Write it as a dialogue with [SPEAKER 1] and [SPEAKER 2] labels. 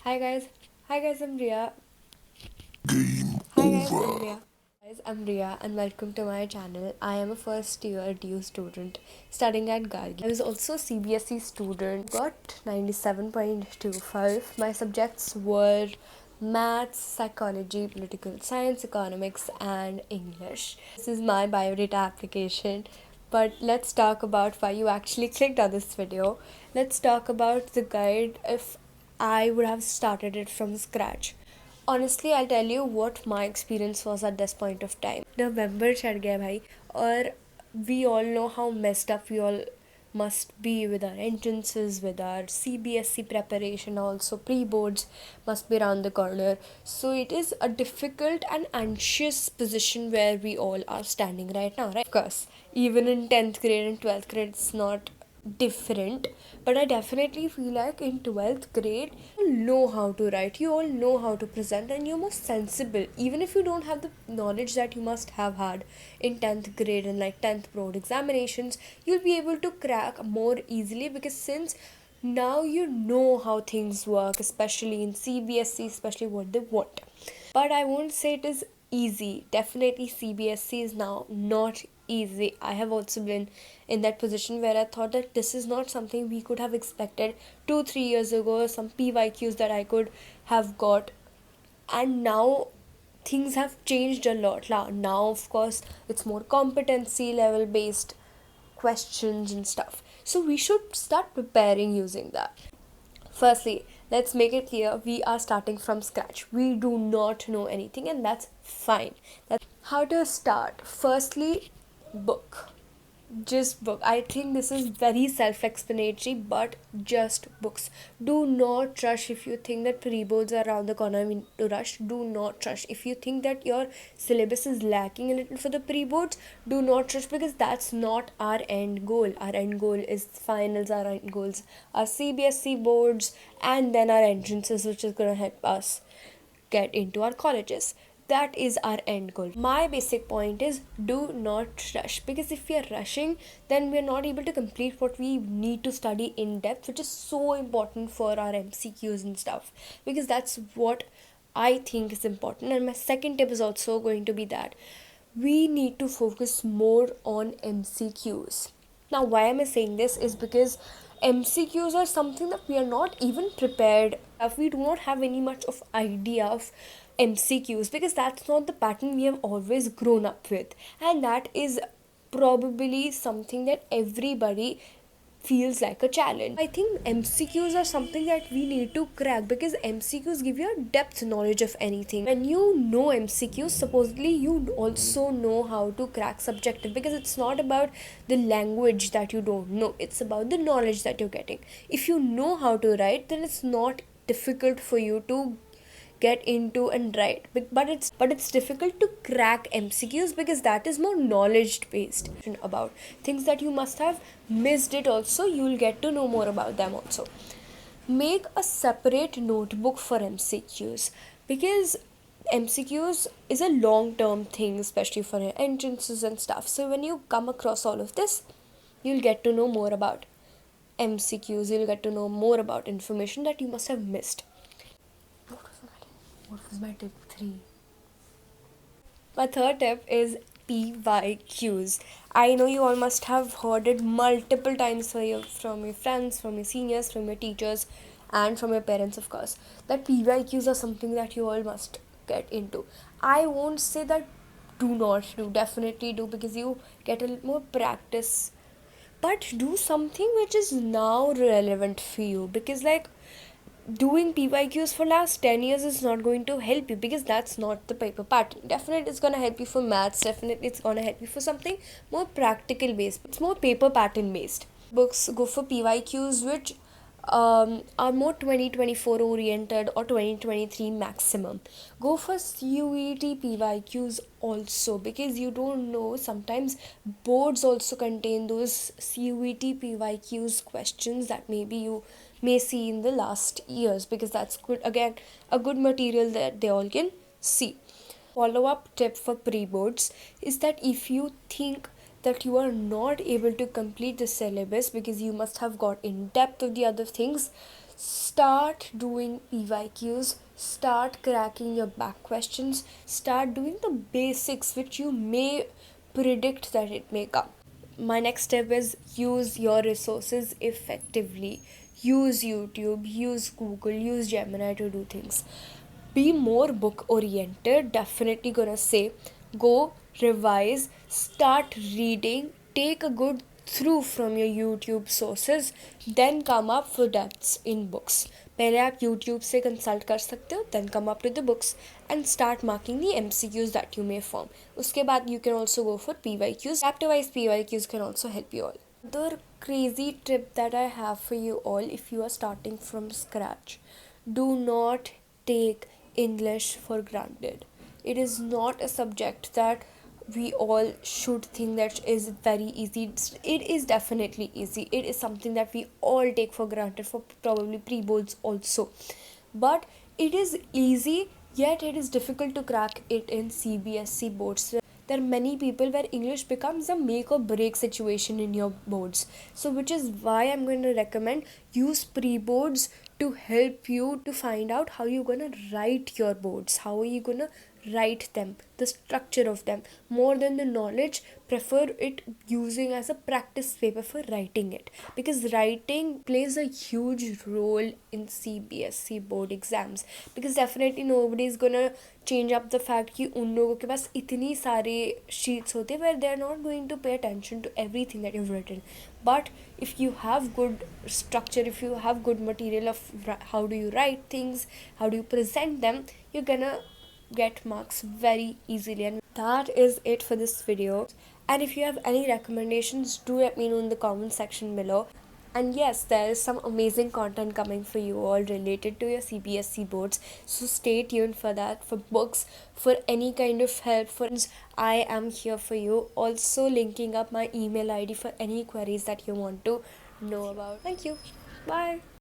[SPEAKER 1] Hi guys. Hi guys, I'm Riya. Hi guys, I'm Riya. Guys, I'm Riya and welcome to my channel. I am a first year DU student studying at Gargi. I was also a CBSE student. Got 97.25. My subjects were maths, psychology, political science, economics and English. This is my biodata application. But let's talk about why you actually clicked on this video. Let's talk about the guide if I would have started it from scratch. Honestly, I'll tell you what my experience was at this point of time. November चढ़ गया भाई और we all know how messed up we all must be with our entrances, with our CBSE preparation, also pre-boards must be around the corner. So it is a difficult and anxious position where we all are standing right now, right? Of course, even in 10th grade and 12th grade, it's not different, but I definitely feel like in 12th grade you know how to write, you all know how to present, and you're more sensible even if you don't have the knowledge that you must have had in 10th grade and like 10th board examinations. You'll be able to crack more easily because since now you know how things work, especially in CBSE, especially what they want. But I won't say it is easy. Definitely CBSE is now not easy. I have also been in that position where I thought that this is not something we could have expected 2 3 years ago, some PYQs that I could have got, and now things have changed a lot. Now of course it's more competency level based questions and stuff, so we should start preparing using that. Firstly, let's make it clear we are starting from scratch. We do not know anything, and that's fine. That's how to start. Firstly, book. Just book. I think this is very self-explanatory, but just books. Do not rush if you think that pre-boards are around the corner. I mean, to rush. Do not rush. If you think that your syllabus is lacking a little for the pre-boards, do not rush because that's not our end goal. Our end goal is finals. Our end goals are CBSE boards, and then our entrances, which is gonna help us get into our colleges. That is our end goal. My basic point is do not rush, because if we are rushing, then we are not able to complete what we need to study in depth, which is so important for our MCQs and stuff, because that's what I think is important. And my second tip is also going to be that we need to focus more on MCQs. Now, why am I saying this is because MCQs are something that we are not even prepared of. We do not have any much of idea of MCQs because that's not the pattern we have always grown up with, and that is probably something that everybody feels like a challenge. I think MCQs are something that we need to crack because MCQs give you a depth knowledge of anything. When you know MCQs, supposedly you also know how to crack subjective, because it's not about the language that you don't know, it's about the knowledge that you're getting. If you know how to write, then it's not difficult for you to get into and write, but it's difficult to crack MCQs because that is more knowledge based about things that you must have missed. It also you'll get to know more about them. Also, make a separate notebook for MCQs because MCQs is a long term thing, especially for your entrances and stuff. So when you come across all of this, you'll get to know more about MCQs, you'll get to know more about information that you must have missed. What was my tip 3? My third tip is PYQs. I know you all must have heard it multiple times from your friends, from your seniors, from your teachers, and from your parents, of course, that PYQs are something that you all must get into. I won't say that do not do, definitely do, because you get a little more practice, but do something which is now relevant for you, because like doing PYQs for last 10 years is not going to help you because that's not the paper pattern. Definitely it's going to help you for maths, definitely it's going to help you for something more practical based. It's more paper pattern based. Books go for PYQs which are more 2024 oriented or 2023 maximum. Go for CUET PYQs also, because you don't know, sometimes boards also contain those CUET PYQs questions that maybe you may see in the last years, because that's good, again a good material that they all can see. Follow up tip for pre boards is that if you think that you are not able to complete the syllabus because you must have got in depth of the other things, start doing PYQs, start cracking your back questions, start doing the basics which you may predict that it may come. My next step is use your resources effectively. Use YouTube, use Google, use Gemini to do things. Be more book oriented. Definitely gonna say go revise, start reading, take a good through from your YouTube sources, then come up for depths in books. पहले आप YouTube से consult कर सकते हो, then come up to the books and start marking the MCQs that you may form. उसके बाद you can also go for PYQs. Chapter wise PYQs can also help you all. Another crazy tip that I have for you all, if you are starting from scratch, do not take English for granted. It is not a subject that we all should think that is very easy. It is definitely easy. It is something that we all take for granted for probably pre-boards also. But it is easy, yet it is difficult to crack it in CBSE boards. There are many people where English becomes a make or break situation in your boards. So which is why I'm going to recommend use pre-boards to help you to find out how you're going to write your boards, how are you going to write them, the structure of them. More than the knowledge, prefer it using as a practice paper for writing it, because writing plays a huge role in CBSE board exams. Because definitely nobody is gonna change up the fact कि उन लोगों के पास इतनी सारे sheets होते हैं where they are not going to pay attention to everything that you've written. But if you have good structure, if you have good material of how do you write things, how do you present them, you're gonna get marks very easily. And that is it for this video. And if you have any recommendations, do let me know in the comment section below. And yes, there is some amazing content coming for you all related to your CBSE boards, so stay tuned for that. For books, for any kind of help, for I am here for you. Also linking up my email ID for any queries that you want to know about. Thank you. Bye.